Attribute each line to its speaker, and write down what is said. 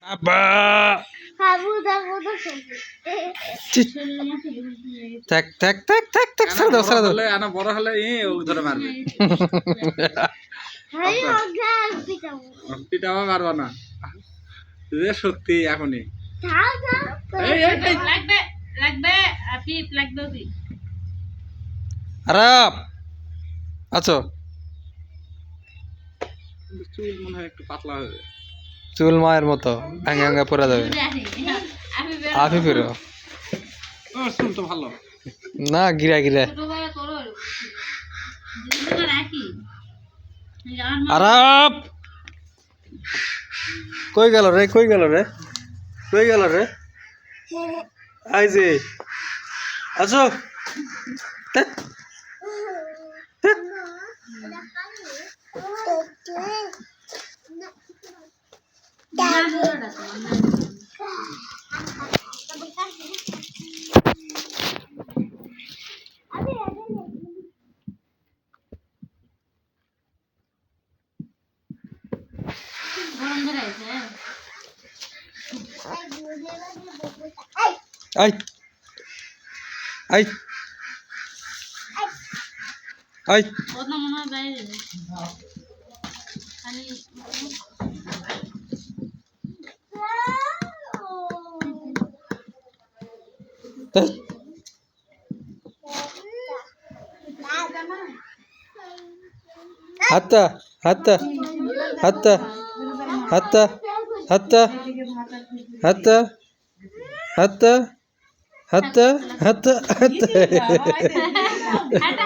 Speaker 1: আব্বা থাক থাক থাক থাক থাক ছাড় দাও ছাড় দাও
Speaker 2: আনা বড় হলে ও ধরে মারবে পিটাও মারবা না যে সত্যি এখনই
Speaker 3: লাগবে লাগবে আপনি লাগবে কি
Speaker 1: আরাপ আছো
Speaker 2: চুল মনে হয় একটু পাতলা হবে
Speaker 1: চুল মায়ের মতো আঙ্গা আঙ্গা পড়ে যাবে আফি ফিরো
Speaker 2: ও চুল তো ভালো
Speaker 1: না গিরা গিরা আরাপ কই গেল রে কই গেল রে কই গেল রে আই যে আছো ধ্যাৎ, ধ্যাৎ।
Speaker 3: গরম ধরে আছে
Speaker 1: আই আই আই
Speaker 3: ওর না মনে হয় বাইরে খালি
Speaker 1: ধ্যাৎ। হাতটা হাতটা হাতটা হাতটা হাতটা হাতটা হাতটা হাতটা হাতটা হাতটা
Speaker 3: হাঁটা